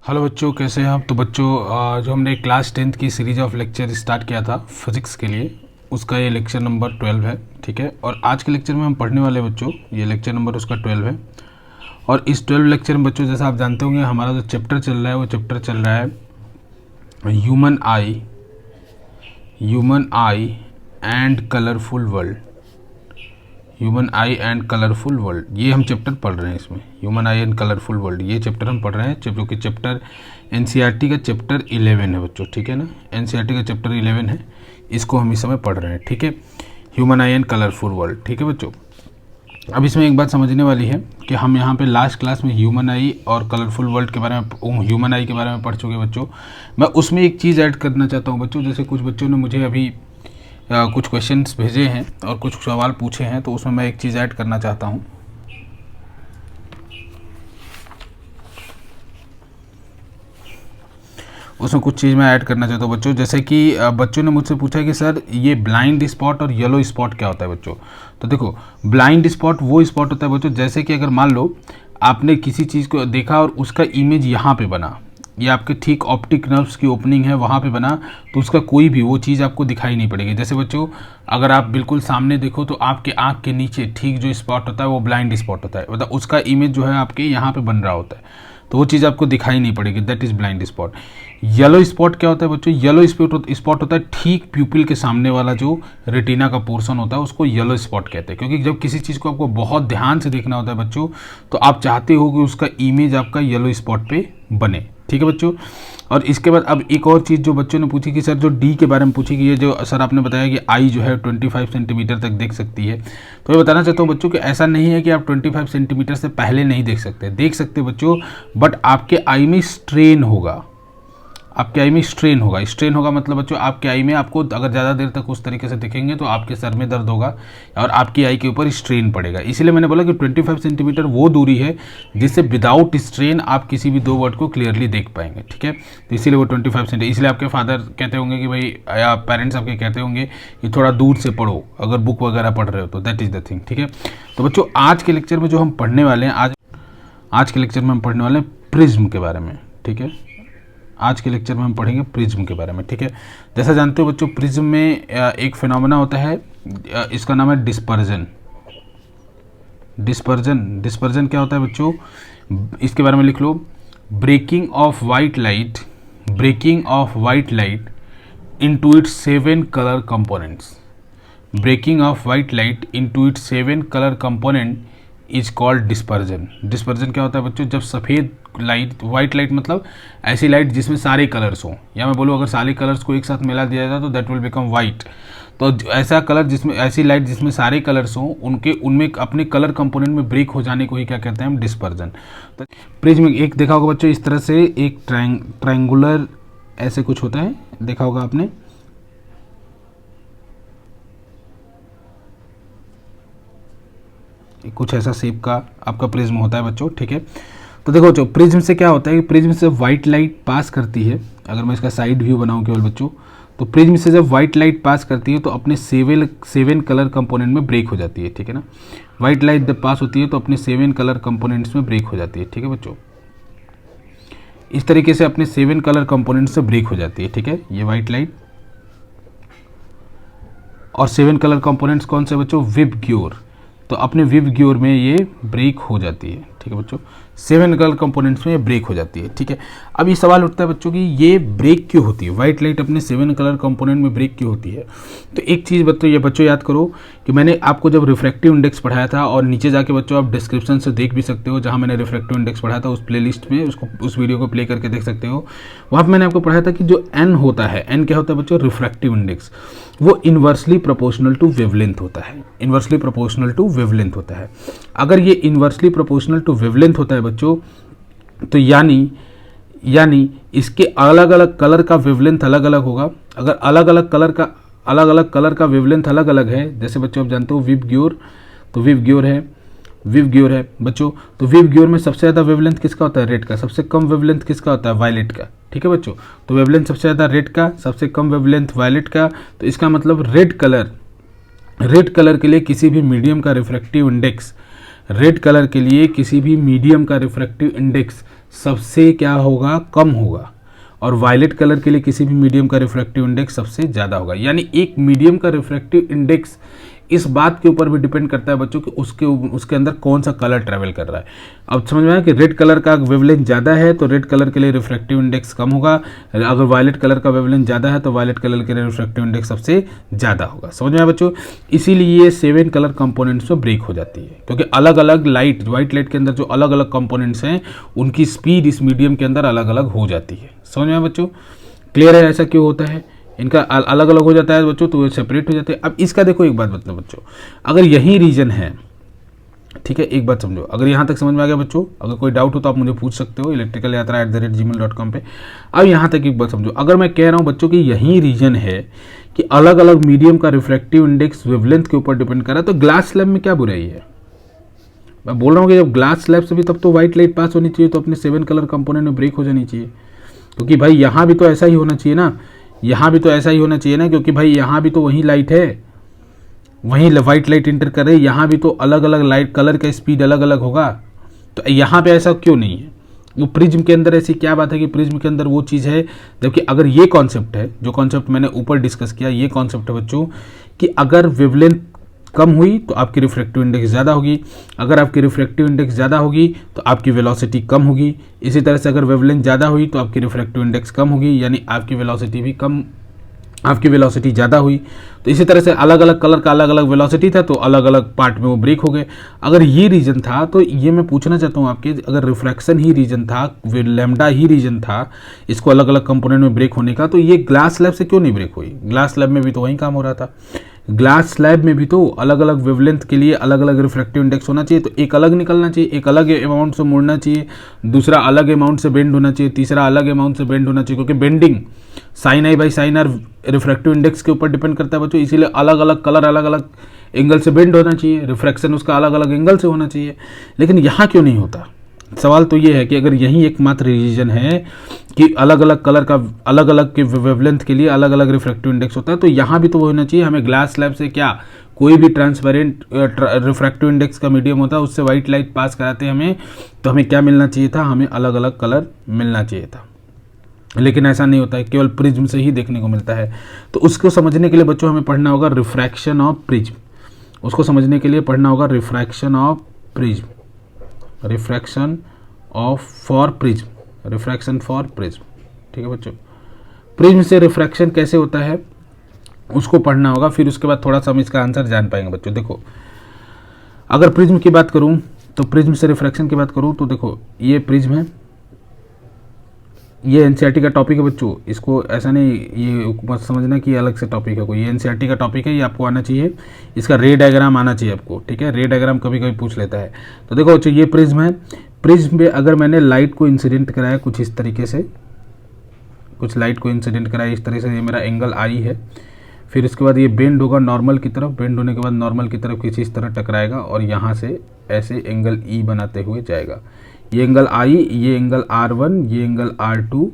Hello बच्चों, कैसे हैं आप। तो बच्चों जो हमने क्लास 10th की सीरीज ऑफ लेक्चर स्टार्ट किया था फिजिक्स के लिए, उसका ये लेक्चर नंबर 12 है। ठीक है, और आज के लेक्चर में हम पढ़ने वाले बच्चों, ये लेक्चर नंबर उसका 12 है। और इस 12 लेक्चर में बच्चों, जैसा आप जानते होंगे, हमारा जो चैप्टर चल रहा है वो चैप्टर चल रहा है human I and colourful world. Human I and colourful world, ये हम चैप्टर पढ़ रहे हैं। इसमें human I and colourful world ये चैप्टर हम पढ़ रहे हैं, जो कि चैप्टर एनसीईआरटी का चैप्टर 11 है बच्चों। ठीक है ना, एनसीईआरटी का चैप्टर 11 है, इसको हम इस समय पढ़ रहे हैं। ठीक है, human I and colourful world. ठीक है बच्चों, अब इसमें एक बात समझने वाली है कि हम यहाँ पे लास्ट क्लास में ह्यूमन आई और कलरफुल वर्ल्ड के बारे में, ह्यूमन आई के बारे में पढ़ चुके बच्चों। मैं उसमें एक चीज़ ऐड करना चाहता हूँ बच्चों। जैसे कुछ बच्चों ने मुझे अभी कुछ क्वेश्चंस भेजे हैं और कुछ सवाल पूछे हैं, तो उसमें मैं एक चीज़ ऐड करना चाहता हूँ। उसमें कुछ चीज़ मैं ऐड करना चाहता हूँ बच्चों। जैसे कि बच्चों ने मुझसे पूछा कि सर ये ब्लाइंड स्पॉट और येलो स्पॉट क्या होता है बच्चों। तो देखो, ब्लाइंड स्पॉट वो स्पॉट होता है बच्चों, जैसे कि अगर मान लो आपने किसी चीज़ को देखा और उसका इमेज यहाँ पे बना, ये आपके ठीक ऑप्टिक नर्व्स की ओपनिंग है वहाँ पे बना, तो उसका कोई भी वो चीज़ आपको दिखाई नहीं पड़ेगी। जैसे बच्चों, अगर आप बिल्कुल सामने देखो तो आपके आँख के नीचे ठीक जो स्पॉट होता है वो ब्लाइंड स्पॉट होता है, मतलब उसका इमेज जो है आपके यहाँ पे बन रहा होता है, तो वो चीज़ आपको दिखाई नहीं पड़ेगी, that is blind spot. Yellow spot क्या होता है बच्चों? येलो स्पॉट होता है ठीक प्यूपिल के सामने वाला जो रेटिना का पोर्शन होता है, उसको येलो स्पॉट कहते हैं। क्योंकि जब किसी चीज़ को आपको बहुत ध्यान से देखना होता है बच्चों, तो आप चाहते हो कि उसका इमेज आपका येलो स्पॉट पे बने। ठीक है बच्चों, और इसके बाद अब एक और चीज़ जो बच्चों ने पूछी कि सर जो डी के बारे में पूछी कि ये जो सर आपने बताया कि आई जो है 25 सेंटीमीटर तक देख सकती है, तो मैं बताना चाहता हूँ बच्चों कि ऐसा नहीं है कि आप 25 सेंटीमीटर से पहले नहीं देख सकते बच्चों, बट आपके आई में स्ट्रेन होगा। आपके आई में स्ट्रेन होगा मतलब बच्चों, आपके आई में आपको अगर ज़्यादा देर तक उस तरीके से दिखेंगे तो आपके सर में दर्द होगा और आपकी आई के ऊपर स्ट्रेन पड़ेगा। इसीलिए मैंने बोला कि 25 सेंटीमीटर वो दूरी है जिससे विदाउट स्ट्रेन आप किसी भी दो वर्ड को क्लियरली देख पाएंगे। ठीक है, तो इसीलिए वो 25 सेंटीमीटर। इसलिए आपके फादर कहते होंगे कि भाई, या पेरेंट्स आपके कहते होंगे कि थोड़ा दूर से पढ़ो अगर बुक वगैरह पढ़ रहे हो तो, दैट इज़ द थिंग। ठीक है, तो बच्चों आज के लेक्चर में जो हम पढ़ने वाले हैं, आज के लेक्चर में हम पढ़ने वाले हैं प्रिज्म के बारे में। ठीक है, आज के लेक्चर में हम पढ़ेंगे प्रिज्म के बारे में। ठीक है, जैसा जानते हो बच्चों, प्रिज्म में एक फिनोमेना होता है, इसका नाम है डिस्पर्जन। डिस्पर्जन क्या होता है बच्चों? इसके बारे में लिख लो, breaking of white light into its 7 colour components. Breaking of white light into its 7 colour component is called dispersion. Dispersion क्या होता है बच्चों? जब सफ़ेद लाइट, वाइट लाइट मतलब ऐसी लाइट जिसमें सारे कलर्स हों, या मैं बोलूँ अगर सारे कलर्स को एक साथ मिला दिया जाए तो दैट विल बिकम वाइट। तो ऐसा कलर जिसमें, ऐसी लाइट जिसमें सारे कलर्स हों, उनमें अपने कलर कंपोनेंट में ब्रेक हो जाने को ही क्या कहते हैं हम? डिस्पर्जन। तो प्रिज्म एक देखा होगा बच्चों, इस तरह से एक ट्रायंगुलर ऐसे कुछ होता है, देखा होगा आपने। कुछ ऐसा शेप का आपका प्रिज्म होता है बच्चों। ठीक है, तो देखो बच्चों, प्रिज्म से क्या होता है कि प्रिज्म से वाइट लाइट पास करती है। अगर मैं इसका साइड व्यू बनाऊं केवल बच्चों, तो प्रिज्म से जब वाइट लाइट पास करती है तो अपने 7 कलर कंपोनेंट में ब्रेक हो जाती है। ठीक है ना, वाइट लाइट जब पास होती है तो अपने 7 कलर कंपोनेंट्स में ब्रेक हो जाती है। ठीक है बच्चों, इस तरीके से अपने 7 कलर कंपोनेंट से ब्रेक हो जाती है। ठीक है, ये वाइट लाइट और 7 कलर कंपोनेंट्स कौन से बच्चों? विबग्योर। तो अपने विबग्योर में ये ब्रेक हो जाती है। ठीक है बच्चों, 7 कलर कंपोनेंट्स में ये ब्रेक हो जाती है। ठीक है, अब ये सवाल उठता है बच्चों कि ये ब्रेक क्यों होती है? वाइट लाइट अपने 7 कलर कंपोनेंट में ब्रेक क्यों होती है? तो एक चीज़ बच्चों याद करो कि मैंने आपको जब रिफ्रैक्टिव इंडेक्स पढ़ाया था, और नीचे जाके बच्चों आप डिस्क्रिप्शन से देख भी सकते हो, जहाँ मैंने रिफ्रैक्टिव इंडेक्स पढ़ाया था उस प्लेलिस्ट में, उस वीडियो को प्ले करके देख सकते हो। वहाँ पर मैंने आपको पढ़ाया था कि जो एन होता है, एन क्या होता है बच्चों? Refractive index. वो इन्वर्सली प्रोपोर्शनल टू वेवलेंथ होता है। इन्वर्सली प्रोपोर्शनल टू वेवलेंथ होता है। अगर ये इन्वर्सली प्रोपोर्शनल टू वेवलेंथ होता है बच्चों, तो यानी इसके अलग अलग कलर का वेवलेंथ अलग अलग होगा। अगर अलग अलग कलर का वेवलेंथ अलग अलग है, जैसे बच्चों आप जानते हो विबग्योर, तो विबग्योर है बच्चों। तो विबग्योर में सबसे ज़्यादा वेवलेंथ किसका होता है? रेड का। सबसे कम वेवलेंथ किसका होता है? वायलेट का। ठीक है बच्चों, तो वेवलेंथ सबसे ज़्यादा रेड का, सबसे कम वेवलेंथ वायलेट का। तो इसका मतलब रेड कलर के लिए किसी भी मीडियम का रिफ्रैक्टिव इंडेक्स सबसे क्या होगा, कम होगा, और वायलेट कलर के लिए किसी भी मीडियम का रिफ्रैक्टिव इंडेक्स सबसे ज़्यादा होगा। यानी एक मीडियम का रिफ्रैक्टिव इंडेक्स इस बात के ऊपर भी डिपेंड करता है बच्चों कि उसके अंदर कौन सा कलर ट्रैवल कर रहा है। अब समझ में आया कि रेड कलर का वेवलेंथ ज़्यादा है तो रेड कलर के लिए रिफ्रैक्टिव इंडेक्स कम होगा, अगर वायलेट कलर का वेवलेंथ ज़्यादा है तो वायलेट कलर के लिए रिफ्रैक्टिव इंडेक्स सबसे ज़्यादा होगा। समझ में आया बच्चों? इसीलिए ये 7 कलर कंपोनेंट्स में ब्रेक हो जाती है, क्योंकि अलग अलग लाइट, व्हाइट लाइट के अंदर जो अलग अलग कंपोनेंट्स हैं उनकी स्पीड इस मीडियम के अंदर अलग अलग हो जाती है। समझ में आया बच्चों? क्लियर है ऐसा क्यों होता है? इनका अलग अलग हो जाता है बच्चों, तो ये सेपरेट हो जाते हैं। अब इसका देखो एक बात मतलब बच्चों, अगर यही रीजन है, ठीक है, एक बात समझो, अगर यहाँ तक समझ में आ गया बच्चों, अगर कोई डाउट हो तो आप मुझे पूछ सकते हो electricalYatra@gmail.com पे। अब यहाँ तक एक बात समझो, अगर मैं कह रहा हूँ बच्चों कि यही रीजन है कि अलग अलग मीडियम का रिफ्रैक्टिव इंडेक्स वेवलेंथ के ऊपर डिपेंड कर रहा है, तो ग्लास स्लैब में क्या बुराई है? मैं बोल रहा हूँ कि जब ग्लास स्लैब से भी तब तो व्हाइट लाइट पास होनी चाहिए, तो अपने 7 कलर कंपोनेंट में ब्रेक हो जानी चाहिए, क्योंकि भाई यहाँ भी तो ऐसा ही होना चाहिए ना, यहाँ भी तो ऐसा ही होना चाहिए ना, क्योंकि भाई यहाँ भी तो वही लाइट है, वहीं वाइट लाइट इंटर कर रही है, यहाँ भी तो अलग अलग लाइट कलर का स्पीड अलग अलग होगा, तो यहाँ पे ऐसा क्यों नहीं है? वो प्रिज्म के अंदर ऐसी क्या बात है कि प्रिज्म के अंदर वो चीज़ है, जबकि अगर ये कॉन्सेप्ट है, जो कॉन्सेप्ट मैंने ऊपर डिस्कस किया, ये कॉन्सेप्ट है बच्चों कि अगर वेवलेंथ कम हुई तो आपकी रिफ्रैक्टिव इंडेक्स ज़्यादा होगी, अगर आपकी रिफ्रैक्टिव इंडेक्स ज़्यादा होगी तो आपकी वेलोसिटी कम होगी, इसी तरह से अगर वेवलेंथ ज़्यादा हुई तो आपकी रिफ्रैक्टिव इंडेक्स कम होगी, यानी आपकी वेलोसिटी भी कम, आपकी वेलोसिटी ज़्यादा हुई। तो इसी तरह से अलग अलग कलर का अलग अलग वेलोसिटी था तो अलग अलग पार्ट में वो ब्रेक हो गए। अगर ये रीजन था तो ये मैं पूछना चाहता हूँ आपके, अगर रिफ्रैक्शन ही रीजन था, लैम्डा ही रीजन था इसको अलग अलग कंपोनेंट में ब्रेक होने का, तो ये ग्लास स्लैब से क्यों नहीं ब्रेक हुई? ग्लास स्लैब में भी तो वही काम हो रहा था, ग्लास स्लैब में भी तो अलग अलग वेवलेंथ के लिए अलग अलग रिफ्रैक्टिव इंडेक्स होना चाहिए, तो एक अलग निकलना चाहिए, एक अलग अमाउंट से मुड़ना चाहिए, दूसरा अलग अमाउंट से बेंड होना चाहिए, तीसरा अलग अमाउंट से बेंड होना चाहिए, क्योंकि bending sine I by sine R refractive index के ऊपर डिपेंड करता है बच्चों, इसीलिए अलग अलग कलर अलग अलग एंगल से बेंड होना चाहिए, रिफ्रैक्शन उसका अलग अलग एंगल से होना चाहिए। लेकिन यहाँ क्यों नहीं होता? सवाल तो ये है कि अगर यही एकमात्र रीजन है कि अलग अलग कलर का अलग अलग के वेवलेंथ के लिए अलग अलग रिफ्रैक्टिव इंडेक्स होता है, तो यहाँ भी तो वो होना चाहिए। हमें ग्लास स्लैब से क्या, कोई भी ट्रांसपेरेंट रिफ्रैक्टिव इंडेक्स का मीडियम होता है, उससे वाइट लाइट पास कराते हैं हमें, तो हमें क्या मिलना चाहिए था? हमें अलग अलग कलर मिलना चाहिए था, लेकिन ऐसा नहीं होता है, केवल प्रिज्म से ही देखने को मिलता है। तो उसको समझने के लिए बच्चों हमें पढ़ना होगा रिफ्रैक्शन ऑफ प्रिज्म, उसको समझने के लिए पढ़ना होगा refraction of prism, refraction of for prism, refraction for prism. ठीक है बच्चों, प्रिज्म से रिफ्रैक्शन कैसे होता है उसको पढ़ना होगा, फिर उसके बाद थोड़ा सा हम इसका आंसर जान पाएंगे बच्चों। देखो, अगर प्रिज्म की बात करूं तो प्रिज्म से रिफ्रैक्शन की बात करूं तो देखो ये प्रिज्म है, ये एनसीईआरटी का टॉपिक है बच्चों, इसको ऐसा नहीं ये मत समझना कि अलग से टॉपिक है कोई, ये एनसीईआरटी का टॉपिक है, ये आपको आना चाहिए, इसका रे डायग्राम आना चाहिए आपको। ठीक है, रे डायग्राम कभी कभी पूछ लेता है। तो देखो बच्चों ये प्रिज्म है, प्रिज्म पे अगर मैंने लाइट को इंसिडेंट कराया कुछ इस तरीके से, कुछ लाइट को इंसिडेंट कराया इस तरीके से, ये मेरा एंगल आई है, फिर उसके बाद ये बेंड होगा नॉर्मल की तरफ, बेंड होने के बाद नॉर्मल की तरफ किसी इस तरह टकराएगा और यहाँ से ऐसे एंगल ई बनाते हुए जाएगा। ये एंगल आई, ये एंगल R1, ये एंगल R2,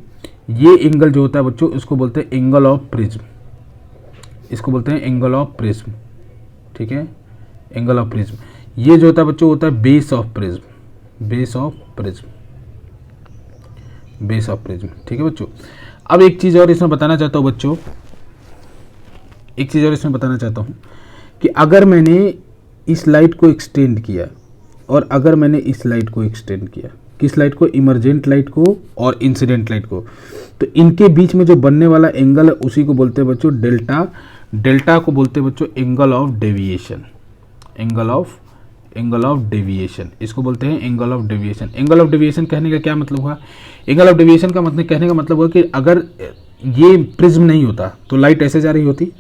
ये एंगल जो होता है बच्चों इसको बोलते हैं एंगल ऑफ प्रिज्म, इसको बोलते हैं एंगल ऑफ प्रिज्म। ठीक है, एंगल ऑफ प्रिज्म। ये जो होता है बच्चों होता है base of prism, base of prism, base of prism. ठीक है बच्चों, अब एक चीज़ और इसमें बताना चाहता हूँ बच्चों, एक चीज़ और इसमें बताना चाहता हूँ कि अगर मैंने इस लाइट को एक्सटेंड किया और अगर मैंने इस लाइट को एक्सटेंड किया, किस लाइट को? इमरजेंट लाइट को और इंसिडेंट लाइट को, तो इनके बीच में जो बनने वाला एंगल है उसी को बोलते हैं बच्चों डेल्टा। डेल्टा को बोलते हैं बच्चों angle of deviation, angle of deviation, इसको बोलते हैं angle of deviation. Angle of deviation कहने का क्या मतलब हुआ? एंगल ऑफ डेविएशन का मतलब कहने का मतलब हुआ कि अगर ये प्रिज्म नहीं होता तो लाइट ऐसे जा रही होती,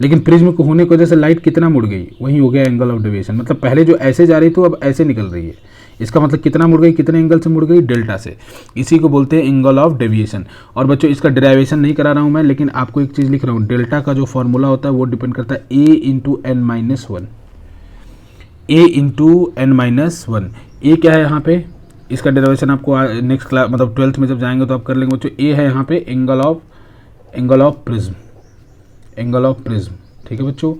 लेकिन प्रिज्म को होने की वजह से लाइट कितना मुड़ गई, वही हो गया एंगल ऑफ डेविएशन। मतलब पहले जो ऐसे जा रही थी अब ऐसे निकल रही है, इसका मतलब कितना मुड़ गई, कितने एंगल से मुड़ गई? डेल्टा से। इसी को बोलते हैं एंगल ऑफ डेविएशन। और बच्चों इसका डेरिवेशन नहीं करा रहा हूँ मैं, लेकिन आपको एक चीज़ लिख रहा हूँ, डेल्टा का जो फॉर्मूला होता है वो डिपेंड करता है a into n minus one, a into n minus one. A क्या है यहाँ पे, इसका डेरिवेशन आपको नेक्स्ट क्लास मतलब 12th में जब जाएंगे तो आप कर लेंगे बच्चों। ए है यहाँ पे angle of prism, angle of prism. ठीक है बच्चों,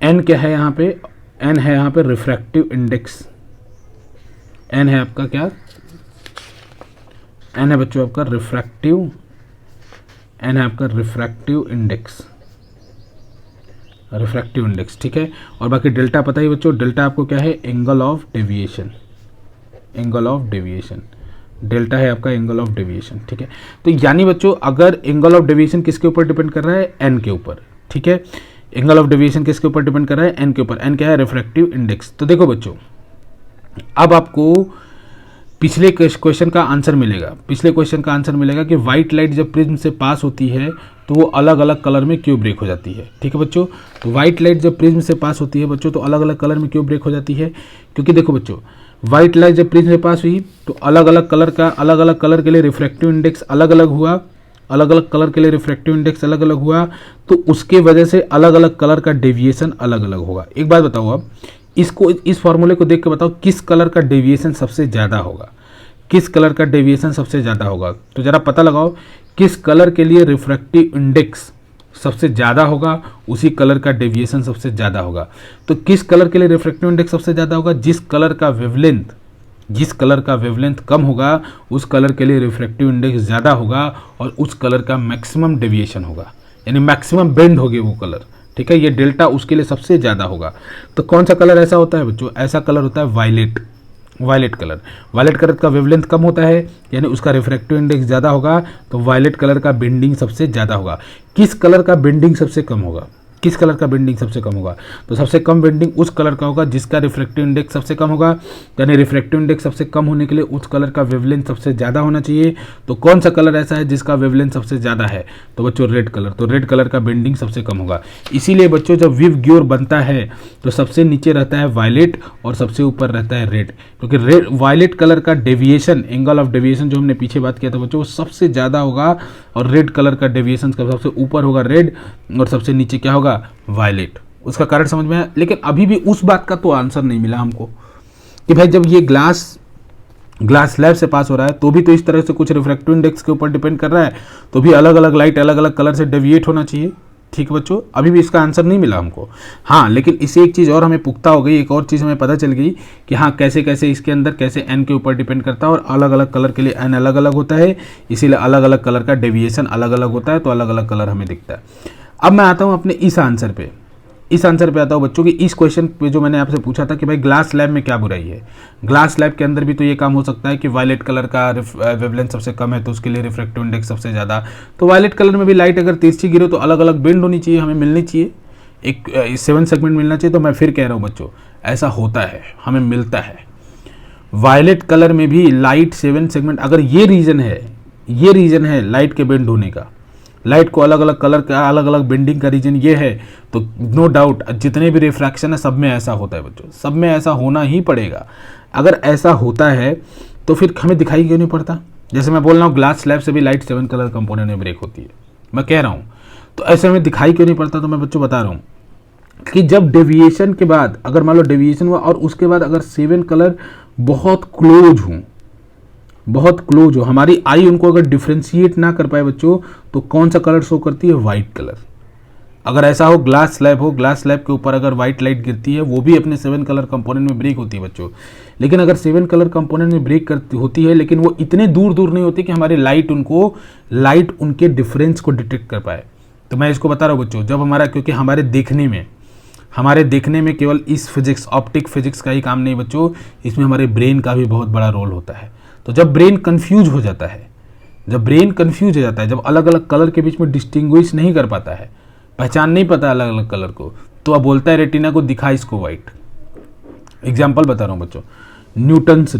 एन क्या है यहाँ पे? एन है यहाँ पे रिफ्रैक्टिव इंडेक्स, एन है आपका क्या? एन है बच्चों आपका रिफ्रैक्टिव, एन है आपका रिफ्रैक्टिव इंडेक्स, रिफ्रैक्टिव इंडेक्स, ठीक है। और बाकी डेल्टा पता ही बच्चों, डेल्टा आपको क्या है, angle of deviation, angle of deviation, delta है आपका एंगल ऑफ डेविएशन, ठीक है। तो यानी बच्चों अगर एंगल ऑफ डेविएशन किसके ऊपर डिपेंड कर रहा है, एन के ऊपर, ठीक है। एंगल ऑफ डेविएशन किसके ऊपर डिपेंड कर रहा है, एन के ऊपर। एन क्या है, रिफ्रैक्टिव इंडेक्स। तो देखो बच्चों अब आपको पिछले क्वेश्चन का आंसर मिलेगा, पिछले क्वेश्चन का आंसर मिलेगा कि व्हाइट लाइट जब प्रिज्म से पास होती है तो वो अलग अलग कलर में क्यों ब्रेक हो जाती है, ठीक है बच्चों। तो व्हाइट लाइट जब प्रिज्म से पास होती है बच्चों तो अलग अलग कलर में क्यों ब्रेक हो जाती है, क्योंकि देखो बच्चों व्हाइट लाइट जब प्रिज्म से पास हुई तो अलग अलग कलर का, अलग अलग कलर के लिए रिफ्रैक्टिव इंडेक्स अलग अलग हुआ, अलग अलग कलर के लिए रिफ्रैक्टिव इंडेक्स अलग अलग हुआ, तो उसके वजह से अलग अलग कलर का डेविएशन अलग अलग होगा। एक बात बताओ अब इसको, इस फॉर्मूले को देख के बताओ किस कलर का डेविएशन सबसे ज़्यादा होगा, किस कलर का डेविएशन सबसे ज़्यादा होगा। तो ज़रा पता लगाओ किस कलर के लिए रिफ्रैक्टिव इंडेक्स सबसे ज़्यादा होगा, उसी कलर का डेविएशन सबसे ज़्यादा होगा। तो किस कलर के लिए रिफ्रैक्टिव इंडेक्स सबसे ज़्यादा होगा, जिस कलर का वेवलेंथ, जिस कलर का वेवलेंथ कम होगा उस कलर के लिए रिफ्रैक्टिव इंडेक्स ज़्यादा होगा और उस कलर का मैक्सिमम डेविएशन होगा, यानी मैक्सिमम बेंड होगी वो कलर, ठीक है। ये डेल्टा उसके लिए सबसे ज़्यादा होगा। तो कौन सा कलर ऐसा होता है बच्चों, ऐसा कलर होता है violet, violet colour. Violet colour का वेवलेंथ कम होता है यानी उसका रिफ्रैक्टिव इंडेक्स ज़्यादा होगा, तो वायलेट कलर का बेंडिंग सबसे ज़्यादा होगा। किस कलर का बेंडिंग सबसे कम होगा, किस कलर का बेंडिंग सबसे कम होगा, तो सबसे कम बेंडिंग उस कलर का होगा जिसका रिफ्रैक्टिव इंडेक्स सबसे कम होगा, यानी रिफ्रैक्टिव इंडेक्स सबसे कम होने के लिए उस कलर का वेवलेंथ सबसे ज़्यादा होना चाहिए। तो कौन सा कलर ऐसा है जिसका वेवलेंथ सबसे ज़्यादा है, तो बच्चों रेड कलर। तो रेड कलर का बेंडिंग सबसे कम होगा। इसीलिए बच्चों जब विव ग्योर बनता है तो सबसे नीचे रहता है वायलेट और सबसे ऊपर रहता है रेड, क्योंकि रेड वायलेट कलर का डेविएशन, एंगल ऑफ डेविएशन जो हमने पीछे बात किया था बच्चों, वो सबसे ज़्यादा होगा और रेड कलर का डेविएशन का सबसे ऊपर होगा रेड और सबसे नीचे क्या होगा, वायलेट। उसका कारण समझ में आया। लेकिन अभी भी उस बात का तो आंसर नहीं मिला हमको कि भाई जब ये ग्लास स्लैब से पास हो रहा है तो भी तो इस तरह से कुछ रिफ्रैक्टिव इंडेक्स के ऊपर डिपेंड कर रहा है, तो भी अलग अलग लाइट अलग अलग कलर से डेविएट होना चाहिए, ठीक है बच्चों। अभी भी इसका आंसर नहीं मिला हमको। हाँ, लेकिन इससे एक चीज़ और हमें पुख्ता हो गई, एक और चीज़ हमें पता चल गई कि हाँ कैसे कैसे इसके अंदर कैसे एन के ऊपर डिपेंड करता है और अलग अलग कलर के लिए एन अलग अलग होता है, इसीलिए अलग अलग कलर का डेविएशन अलग अलग होता है, तो अलग अलग कलर हमें दिखता है। अब मैं आता हूँ अपने इस आंसर पे, इस आंसर पे आता हूँ बच्चों की इस क्वेश्चन पे जो मैंने आपसे पूछा था कि भाई ग्लास स्लैब में क्या बुराई है। ग्लास स्लैब के अंदर भी तो ये काम हो सकता है कि वायलेट कलर का वेवलेंथ सबसे कम है तो उसके लिए रिफ्रैक्टिव इंडेक्स सबसे ज़्यादा, तो वायलेट कलर में भी लाइट अगर तिरछी गिरे तो अलग अलग बेंड होनी चाहिए, हमें मिलनी चाहिए, एक 7 सेगमेंट मिलना चाहिए। तो मैं फिर कह रहा हूँ बच्चों ऐसा होता है, हमें मिलता है। वायलेट कलर में भी लाइट 7 सेगमेंट, अगर ये रीज़न है, ये रीज़न है लाइट के बेंड होने का, लाइट को अलग अलग कलर का अलग अलग बेंडिंग का रीजन ये है, तो नो डाउट जितने भी रिफ्रैक्शन है सब में ऐसा होता है बच्चों, सब में ऐसा होना ही पड़ेगा। अगर ऐसा होता है तो फिर हमें दिखाई क्यों नहीं पड़ता। जैसे मैं बोल रहा हूँ ग्लास स्लैब से भी लाइट 7 कलर कंपोनेंट में ब्रेक होती है, मैं कह रहा हूँ, तो ऐसे हमें दिखाई क्यों नहीं पड़ता। तो मैं बच्चों बता रहा हूँ कि जब डेविएशन के बाद, अगर मान लो डेविएशन हुआ और उसके बाद अगर 7 कलर बहुत क्लोज हों, बहुत क्लोज हो, हमारी आई उनको अगर डिफ्रेंशिएट ना कर पाए बच्चों, तो कौन सा कलर शो करती है, वाइट कलर। अगर ऐसा हो ग्लास स्लैब हो, ग्लास स्लैब के ऊपर अगर वाइट लाइट गिरती है वो भी अपने 7 कलर कंपोनेंट में ब्रेक होती है बच्चों। लेकिन अगर 7 कलर कंपोनेंट में ब्रेक करती होती है लेकिन वो इतने दूर दूर नहीं होती कि हमारी लाइट उनके डिफरेंस को डिटेक्ट कर पाए। तो मैं इसको बता रहा हूँ बच्चों, जब हमारा, क्योंकि हमारे देखने में केवल इस फिजिक्स, ऑप्टिक फिजिक्स का ही काम नहीं बच्चों, इसमें हमारे ब्रेन का भी बहुत बड़ा रोल होता है। तो जब ब्रेन कंफ्यूज हो जाता है, जब अलग अलग कलर के बीच में डिस्टिंग्विश नहीं कर पाता है, पहचान नहीं पाता अलग अलग कलर को, तो अब बोलता है रेटिना को दिखा इसको वाइट। एग्जाम्पल बता रहा हूँ बच्चों, न्यूटन्स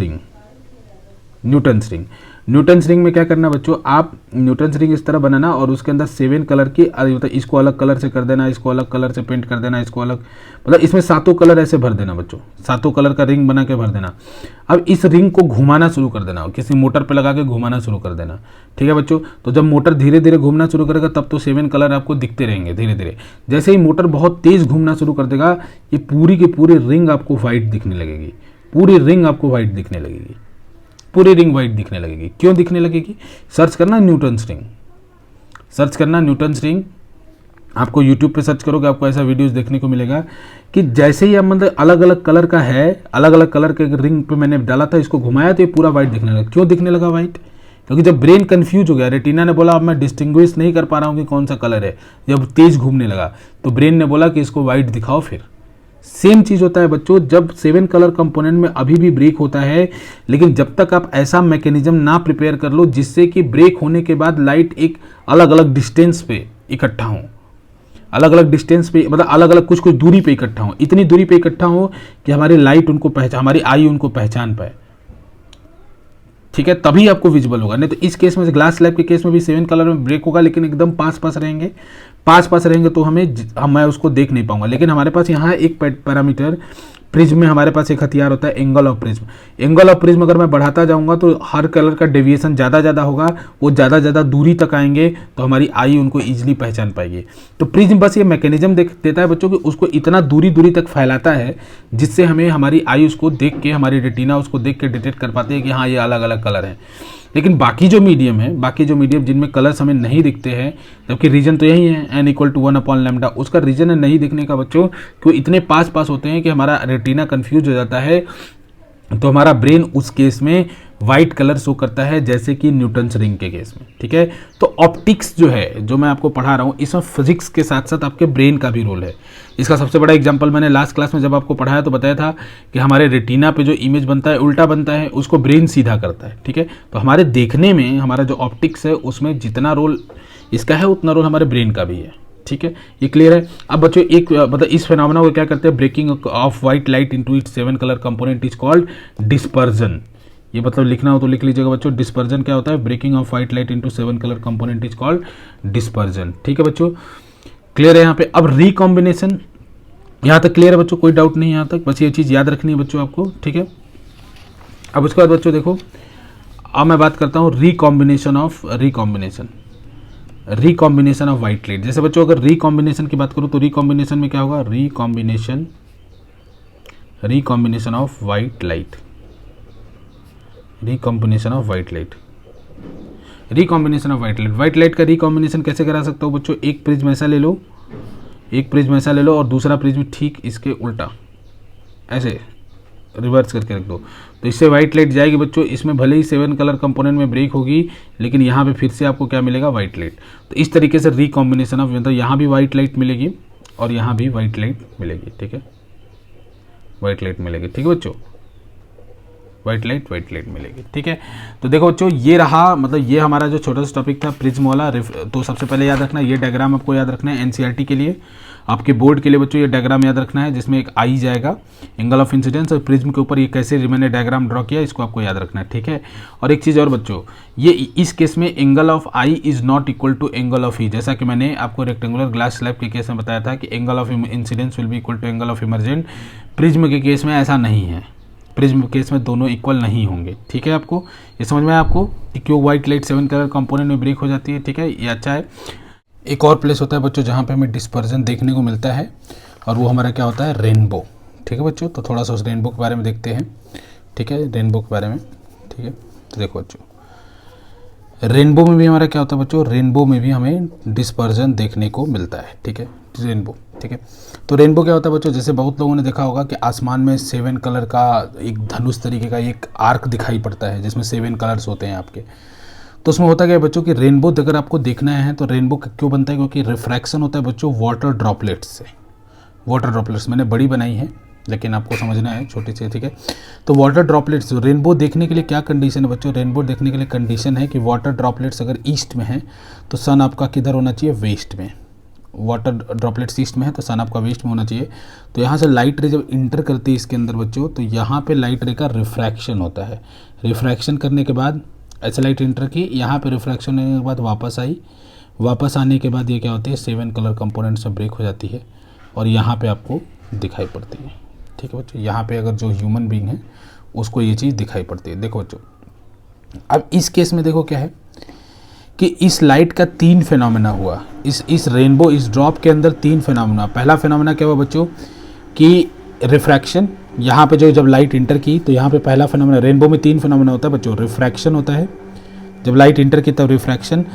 रिंग में क्या करना बच्चों, आप न्यूटन्स रिंग इस तरह बनाना और उसके अंदर 7 कलर की, मतलब इसको अलग कलर से कर देना, इसको अलग कलर से पेंट कर देना, इसको अलग, मतलब इसमें 7 कलर ऐसे भर देना बच्चों, 7 कलर का रिंग बना के भर देना। अब इस रिंग को घुमाना शुरू कर देना, किसी मोटर पे लगा के घुमाना शुरू कर देना, ठीक है बच्चों। तो जब मोटर धीरे धीरे घूमना शुरू करेगा तब तो 7 कलर आपको दिखते रहेंगे धीरे धीरे। जैसे ही मोटर बहुत तेज घूमना शुरू कर देगा, ये पूरी की पूरी रिंग आपको वाइट दिखने लगेगी, पूरी रिंग आपको वाइट दिखने लगेगी, पूरी रिंग वाइट दिखने लगेगी। क्यों दिखने लगेगी, सर्च करना न्यूटन्स रिंग, आपको यूट्यूब पे सर्च करोगे आपको ऐसा वीडियोस देखने को मिलेगा कि जैसे ही आप, मतलब अलग अलग कलर का है, अलग अलग कलर के रिंग पे मैंने डाला था, इसको घुमाया तो ये पूरा वाइट दिखने लगा। क्यों दिखने लगा वाइट, क्योंकि जब ब्रेन कंफ्यूज हो गया, रेटिना ने बोला अब मैं डिस्टिंग्विश नहीं कर पा रहा हूँ कि कौन सा कलर है, जब तेज घूमने लगा तो ब्रेन ने बोला कि इसको वाइट दिखाओ। फिर सेम चीज़ होता है बच्चों, जब 7 कलर कंपोनेंट में अभी भी ब्रेक होता है, लेकिन जब तक आप ऐसा मैकेनिज्म ना प्रिपेयर कर लो जिससे कि ब्रेक होने के बाद लाइट एक अलग अलग डिस्टेंस पे इकट्ठा हो, अलग अलग डिस्टेंस पे मतलब अलग अलग कुछ कुछ दूरी पे इकट्ठा हो, इतनी दूरी पे इकट्ठा हो कि हमारी लाइट उनको पहचान, हमारी आई उनको पहचान पाए, ठीक है, तभी आपको विजिबल होगा। नहीं तो इस केस में, ग्लास स्लैब के केस में भी 7 कलर में ब्रेक होगा, लेकिन एकदम पास पास रहेंगे, पास पास रहेंगे तो मैं उसको देख नहीं पाऊंगा। लेकिन हमारे पास यहाँ एक पैरामीटर प्रिज्म में हमारे पास एक हथियार होता है angle of prism. Angle of prism अगर मैं बढ़ाता जाऊंगा तो हर कलर का डेविएशन ज़्यादा होगा, वो ज़्यादा दूरी तक आएंगे तो हमारी आई उनको ईजिली पहचान पाएगी। तो प्रिज्म बस ये मैकेनिज्म देता है बच्चों कि उसको इतना दूरी तक फैलाता है जिससे हमें हमारी आई उसको देख के, हमारी रेटिना उसको देख के डिटेक्ट कर पाते हैं कि हाँ ये अलग अलग कलर हैं। लेकिन बाकी जो मीडियम जिनमें कलर्स हमें नहीं दिखते हैं, जबकि रीजन तो यही है n = 1/λ, उसका रीजन है नहीं दिखने का बच्चों कि वो इतने पास होते हैं कि हमारा रेटिना कंफ्यूज हो जाता है, तो हमारा ब्रेन उस केस में वाइट कलर शो करता है, जैसे कि न्यूटन्स रिंग के केस में, ठीक है। तो ऑप्टिक्स जो है, जो मैं आपको पढ़ा रहा हूँ, इसमें फिजिक्स के साथ साथ आपके ब्रेन का भी रोल है। इसका सबसे बड़ा एग्जांपल मैंने लास्ट क्लास में जब आपको पढ़ाया तो बताया था कि हमारे रेटिना पे जो इमेज बनता है उल्टा बनता है, उसको ब्रेन सीधा करता है, ठीक है। तो हमारे देखने में हमारा जो ऑप्टिक्स है उसमें जितना रोल इसका है उतना रोल हमारे ब्रेन का भी है, ठीक है, ये क्लियर है। अब बच्चों एक मतलब इस फिनोमेना को क्या करते हैं, breaking of white light into its 7 colour component is called dispersion. ये मतलब लिखना हो तो लिख लीजिएगा बच्चों, डिस्पर्जन क्या होता है, breaking of white light into 7 colour component is called dispersion, ठीक है बच्चों, क्लियर है यहाँ पे। अब रिकॉम्बिनेशन, यहाँ तक क्लियर है बच्चों, कोई डाउट नहीं यहाँ तक, बस ये चीज़ याद रखनी है बच्चों आपको, ठीक है। अब उसके बाद बच्चों देखो, अब मैं बात करता हूँ रिकॉम्बिनेशन ऑफ व्हाइट लाइट। जैसे बच्चों अगर रिकॉम्बिनेशन की बात करूँ तो रिकॉम्बिनेशन में क्या होगा, recombination of white light, white light का रिकॉम्बिनेशन कैसे करा सकता हूँ बच्चों, एक प्रिज्म ऐसा ले लो और दूसरा प्रिज्म ठीक इसके उल्टा ऐसे रिवर्स करके रख दो, तो इससे व्हाइट लाइट जाएगी बच्चों। इसमें भले ही 7 कलर कंपोनेंट में ब्रेक होगी, लेकिन यहाँ पे फिर से आपको क्या मिलेगा, व्हाइट लाइट। तो इस तरीके से रिकॉम्बिनेशन ऑफ, मतलब यहाँ भी व्हाइट लाइट मिलेगी और यहाँ भी व्हाइट लाइट मिलेगी, ठीक है, व्हाइट लाइट मिलेगी, ठीक है बच्चों, व्हाइट लाइट मिलेगी, ठीक है। तो देखो बच्चों ये रहा, मतलब ये हमारा जो छोटा सा टॉपिक था प्रिज्म वाला। तो सबसे पहले याद रखना, ये डायग्राम आपको याद रखना है एनसीईआरटी के लिए, आपके बोर्ड के लिए बच्चों ये डायग्राम याद रखना है, जिसमें एक आई जाएगा, एंगल ऑफ इंसिडेंस, और प्रिज्म के ऊपर ये कैसे मैंने डायग्राम ड्रॉ किया इसको आपको याद रखना है, ठीक है। और एक चीज़ और बच्चों, ये इस केस में angle of i is not equal to angle of e, जैसा कि मैंने आपको रेक्टेंगुलर ग्लास स्लैब के केस में बताया था कि angle of incidence will be equal to angle of emergent. Prism के केस में ऐसा नहीं है, प्रिज्म केस में दोनों इक्वल नहीं होंगे, ठीक है। आपको ये समझ में आया आपको कि क्यों व्हाइट लाइट 7 कलर कंपोनेंट में ब्रेक हो जाती है, ठीक है, ये अच्छा है। एक और प्लेस होता है बच्चों जहाँ पे हमें डिस्पर्जन देखने को मिलता है, और वो हमारा क्या होता है, रेनबो, ठीक है बच्चों। तो थोड़ा सा उस रेनबो के बारे में देखते हैं, ठीक है, रेनबो के बारे में, ठीक है। तो देखो बच्चों, रेनबो में भी हमारा क्या होता है बच्चों, रेनबो में भी हमें डिस्पर्जन देखने को मिलता है, ठीक है, रेनबो, ठीक है। तो रेनबो क्या होता है बच्चों, जैसे बहुत लोगों ने देखा होगा कि आसमान में 7 कलर का एक धनुष तरीके का एक आर्क दिखाई पड़ता है, जिसमें 7 कलर्स होते हैं आपके। तो उसमें होता क्या है बच्चों कि रेनबो अगर आपको देखना है तो रेनबो क्यों बनता है, क्योंकि रिफ्रैक्शन होता है बच्चों वाटर ड्रॉपलेट्स से। वाटर ड्रॉपलेट्स मैंने बड़ी बनाई है, लेकिन आपको समझना है छोटी सी, ठीक है। तो वाटर ड्रॉपलेट्स, रेनबो देखने के लिए क्या कंडीशन है बच्चों, रेनबो देखने के लिए कंडीशन है कि वाटर ड्रॉपलेट्स अगर ईस्ट में है तो सन आपका किधर होना चाहिए, वेस्ट में। वाटर ड्रॉपलेट्स ईस्ट में है तो सन आपका वेस्ट में होना चाहिए। तो यहाँ से लाइट रे जब इंटर करती है इसके अंदर बच्चों, तो यहाँ पे लाइट रे का रिफ्रैक्शन होता है। रिफ्रैक्शन करने के बाद ऐसे लाइट इंटर की, यहाँ पे रिफ्रैक्शन होने के बाद वापस आई, वापस आने के बाद ये क्या होती है, 7 कलर कंपोनेंट से ब्रेक हो जाती है और यहाँ पे आपको दिखाई पड़ती है, ठीक है बच्चों। यहाँ पे अगर जो ह्यूमन बीइंग है उसको ये चीज़ दिखाई पड़ती है। देखो बच्चों, अब इस केस में देखो क्या है कि इस लाइट का 3 फिनोमेना हुआ, इस रेनबो, इस ड्रॉप के अंदर 3 फिनोमेना। पहला फिनोमेना क्या हुआ बच्चों कि रिफ्रैक्शन, यहाँ पे जो जब लाइट इंटर की तो यहाँ पे पहला फिनोमेना, रेनबो में 3 फिनोमेना होता है बच्चों, रिफ्रैक्शन होता है जब लाइट इंटर की तब रिफ्रैक्शन।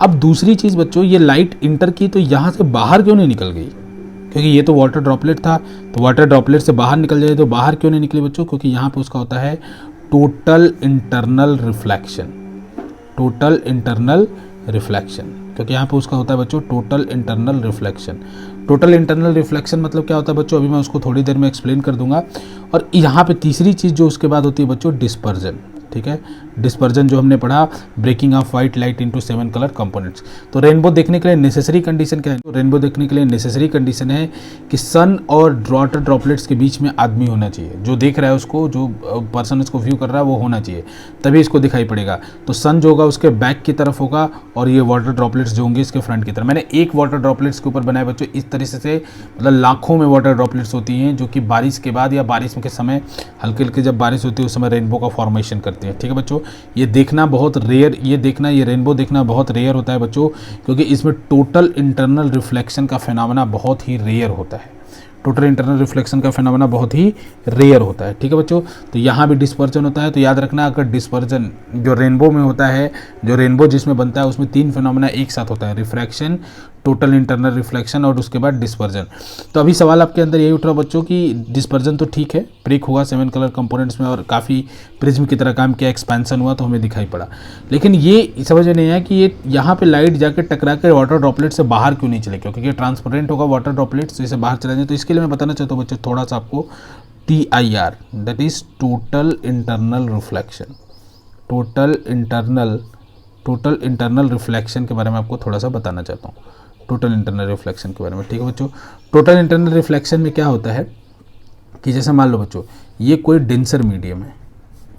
अब दूसरी चीज़ बच्चों, ये लाइट इंटर की तो यहाँ से बाहर क्यों नहीं निकल गई, क्योंकि ये तो वाटर ड्रॉपलेट था, तो वाटर ड्रॉपलेट से बाहर निकल जाए तो बाहर क्यों नहीं निकली बच्चों, क्योंकि यहाँ पे उसका होता है total internal reflection. Total internal reflection, क्योंकि यहाँ पे उसका होता है बच्चों total internal reflection. Total internal reflection मतलब क्या होता है बच्चों, अभी मैं उसको थोड़ी देर में एक्सप्लेन कर दूंगा। और यहाँ पे तीसरी चीज़ जो उसके बाद होती है बच्चों, डिस्पर्जन। ठीक है, डिस्पर्जन जो हमने पढ़ा, breaking of white light into 7 colour components. तो रेनबो देखने के लिए नेसेसरी कंडीशन क्या है? रेनबो देखने के लिए नेसेसरी कंडीशन है कि सन और वाटर ड्रॉपलेट्स के बीच में आदमी होना चाहिए, जो देख रहा है उसको, जो पर्सन इसको व्यू कर रहा है वो होना चाहिए, तभी इसको दिखाई पड़ेगा। तो सन जो होगा उसके बैक की तरफ होगा और ये वाटर ड्रॉपलेट्स जो होंगे इसके फ्रंट की तरफ। मैंने एक वाटर ड्रॉपलेट्स के ऊपर बनाया बच्चों इस तरीके से, मतलब लाखों में वाटर ड्रॉपलेट्स होती हैं जो कि बारिश के बाद या बारिश के समय, हल्के हल्के जब बारिश होती है उस समय रेनबो का फॉर्मेशन करती है। ठीक है बच्चों, ये देखना बहुत रेयर, ये रेनबो देखना बहुत रेयर होता है बच्चों, क्योंकि इसमें टोटल इंटरनल रिफ्लेक्शन का फिनोमेना बहुत ही रेयर होता है। टोटल इंटरनल रिफ्लेक्शन का फिनोमेना बहुत ही रेयर होता है। ठीक है बच्चों, तो यहाँ भी डिस्पर्जन होता है। तो याद रखना, अगर डिस्पर्जन जो रेनबो में होता है, जो रेनबो जिसमें बनता है उसमें 3 फिनोमेना एक साथ होता है, रिफ्रैक्शन, टोटल इंटरनल रिफ्लेक्शन और उसके बाद डिस्पर्जन। तो अभी सवाल आपके अंदर यही उठ रहा बच्चों कि डिस्पर्जन तो ठीक है, ब्रेक हुआ 7 कलर कंपोनेंट्स में और काफ़ी प्रिज्म की तरह काम किया, एक्सपेंशन हुआ तो हमें दिखाई पड़ा, लेकिन ये समझ में नहीं आया कि ये यहाँ पे लाइट जाकर टकरा कर वाटर ड्रॉपलेट से बाहर क्यों नहीं चले, क्योंकि ये ट्रांसपेरेंट होगा वाटर ड्रॉपलेट से बाहर चला जाए। तो इसके लिए मैं बताना चाहता हूँ बच्चों थोड़ा सा आपको TIR, that is total internal reflection. Total internal reflection के बारे में आपको थोड़ा सा बताना चाहता हूँ, टोटल इंटरनल रिफ्लेक्शन के बारे में। ठीक है बच्चों, टोटल इंटरनल रिफ्लेक्शन में क्या होता है कि जैसे मान लो बच्चों ये कोई डेंसर मीडियम है,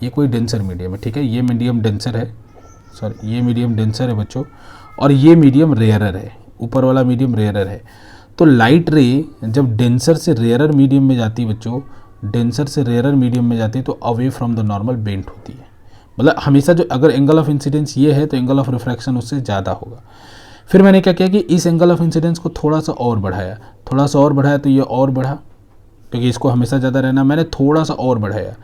ये कोई डेंसर मीडियम है। ठीक है, ये मीडियम डेंसर है, सॉरी ये मीडियम डेंसर है बच्चों, और ये मीडियम रेयरर है, ऊपर वाला मीडियम रेयरर है। तो लाइट रे जब डेंसर से रेयरर मीडियम में जाती है बच्चों, डेंसर से रेयरर मीडियम में जाती है तो away from the normal bent होती है, मतलब हमेशा जो अगर एंगल ऑफ इंसिडेंस ये है तो एंगल ऑफ रिफ्रैक्शन उससे ज़्यादा होगा। फिर मैंने क्या किया कि इस एंगल ऑफ इंसिडेंस को थोड़ा सा और बढ़ाया, तो ये और बढ़ा, क्योंकि इसको हमेशा ज़्यादा रहना, मैंने थोड़ा सा और बढ़ाया।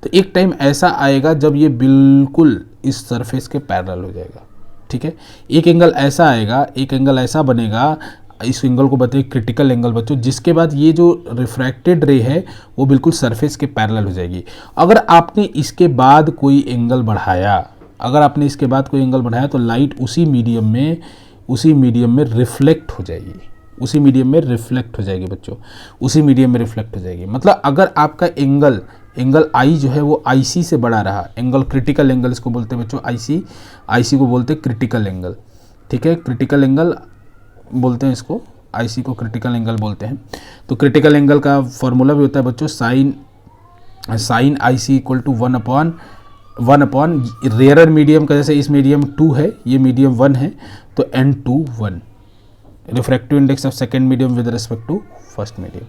तो एक टाइम ऐसा आएगा जब ये बिल्कुल इस सरफेस के पैरेलल हो जाएगा। ठीक है, एक एंगल ऐसा आएगा, एक एंगल ऐसा बनेगा, इस एंगल को बताइए क्रिटिकल एंगल बच्चों, जिसके बाद ये जो रिफ्रैक्टेड रे है वो बिल्कुल सरफेस के पैरेलल हो जाएगी। अगर आपने इसके बाद कोई एंगल बढ़ाया, तो लाइट उसी मीडियम में रिफ्लेक्ट हो जाएगी, बच्चों, उसी मीडियम में रिफ्लेक्ट हो जाएगी। मतलब अगर आपका एंगल आई जो है वो IC से बड़ा रहा, एंगल क्रिटिकल एंगल इसको बोलते हैं बच्चों, IC को बोलते हैं क्रिटिकल एंगल। ठीक है, क्रिटिकल एंगल बोलते हैं इसको, IC को क्रिटिकल एंगल बोलते हैं। तो क्रिटिकल एंगल का फॉर्मूला भी होता है बच्चों, sine IC equal to 1 rarer medium का, जैसे इस मीडियम 2 है, ये मीडियम 1 है, तो N2 1 refractive index of second medium with respect to first medium.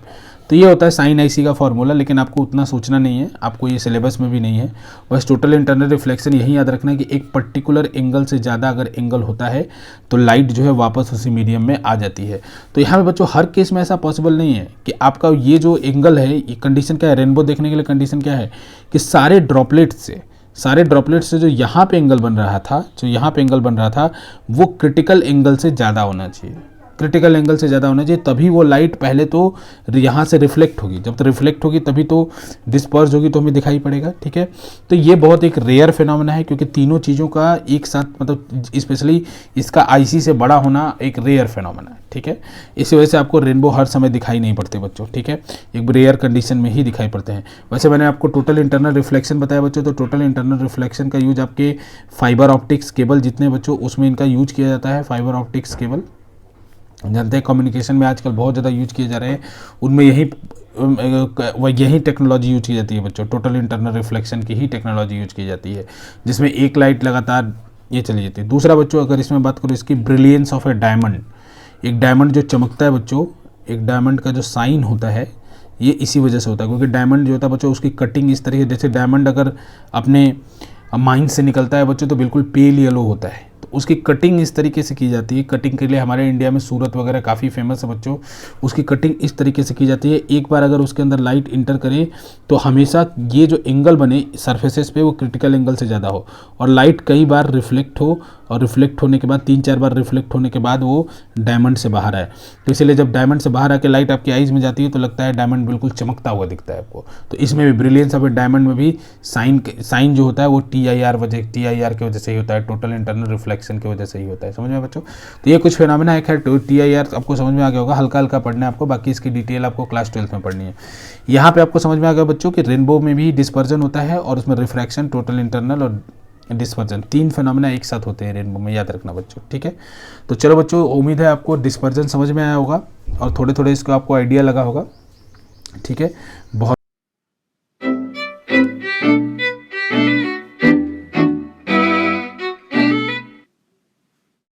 तो ये होता है साइन IC का फॉर्मूला, लेकिन आपको उतना सोचना नहीं है, आपको ये सिलेबस में भी नहीं है। बस टोटल इंटरनल रिफ्लेक्शन यही याद रखना है कि एक पर्टिकुलर एंगल से ज़्यादा अगर एंगल होता है तो लाइट जो है वापस उसी मीडियम में आ जाती है। तो यहाँ पे बच्चों हर केस में ऐसा पॉसिबल नहीं है कि आपका ये जो एंगल है, ये कंडीशन क्या है, रेनबो देखने के लिए कंडीशन क्या है कि सारे ड्रॉपलेट से जो यहाँ पे एंगल बन रहा था, वो क्रिटिकल एंगल से ज़्यादा होना चाहिए, तभी वो लाइट पहले तो यहाँ से रिफ्लेक्ट होगी, जब तक रिफ्लेक्ट होगी तभी तो डिस्पर्स होगी, तो हमें दिखाई पड़ेगा। ठीक है, तो ये बहुत एक रेयर फिनोमेना है, क्योंकि तीनों चीज़ों का एक साथ, मतलब स्पेशली इसका IC से बड़ा होना एक रेयर फिनोमेना है। ठीक है, इसी वजह से आपको रेनबो हर समय दिखाई नहीं पड़ते बच्चों। ठीक है, एक रेयर कंडीशन में ही दिखाई पड़ते हैं। वैसे मैंने आपको टोटल इंटरनल रिफ्लेक्शन बताया बच्चों, तो टोटल इंटरनल रिफ्लेक्शन का यूज आपके फाइबर ऑप्टिक्स केबल जितने बच्चों, उसमें इनका यूज किया जाता है। फाइबर ऑप्टिक्स केबल जानते हैं कम्युनिकेशन में आजकल बहुत ज़्यादा यूज किए जा रहे हैं, उनमें यही टेक्नोलॉजी यूज की जाती है बच्चों, टोटल इंटरनल रिफ्लेक्शन की ही टेक्नोलॉजी यूज की जाती है, जिसमें एक लाइट लगातार ये चली जाती है। दूसरा बच्चों अगर इसमें बात करो इसकी ब्रिलियंस ऑफ ए डायमंड, एक डायमंड जो चमकता है बच्चों, एक डायमंड का जो साइन होता है ये इसी वजह से होता है, क्योंकि डायमंड जो होता है बच्चों उसकी कटिंग इस तरीके, जैसे डायमंड अगर अपने माइन से निकलता है बच्चों तो बिल्कुल पेल येलो होता है, तो उसकी कटिंग इस तरीके से की जाती है। कटिंग के लिए हमारे इंडिया में सूरत वगैरह काफ़ी फेमस है बच्चों। उसकी कटिंग इस तरीके से की जाती है, एक बार अगर उसके अंदर लाइट इंटर करे तो हमेशा ये जो एंगल बने सरफेसेस पे वो क्रिटिकल एंगल से ज़्यादा हो, और लाइट कई बार रिफ्लेक्ट हो, और रिफ्लेक्ट होने के बाद 3-4 बार रिफ्लेक्ट होने के बाद वो डायमंड से बाहर आए। तो इसलिए जब डायमंड से बाहर आके लाइट आपकी आईज़ में जाती है तो लगता है डायमंड बिल्कुल चमकता हुआ दिखता है आपको। तो इसमें भी ब्रिलियंस ऑफ ए डायमंड में भी साइन जो होता है वो TIR की वजह से ही होता है, टोटल इंटरनल रिफ्लेक्शन की वजह से ही होता है। समझ में बच्चों? तो ये कुछ फिनोमेना है। खैर TIR आपको समझ में आ गया होगा, हल्का हल्का पढ़ना है आपको, बाकी इसकी डिटेल आपको क्लास 12 में पढ़नी है। यहाँ पे आपको समझ में आ गया बच्चों कि रेनबो में भी डिस्पर्जन होता है और उसमें रिफ्रैक्शन, टोटल इंटरनल और डिस्पर्जन, 3 फिनोमेना एक साथ होते हैं रेनबो में, याद रखना बच्चों, ठीक है। तो चलो बच्चों, उम्मीद है आपको डिस्पर्जन समझ में आया होगा और थोड़े थोड़े इसको आपको आइडिया लगा होगा, ठीक है। बहुत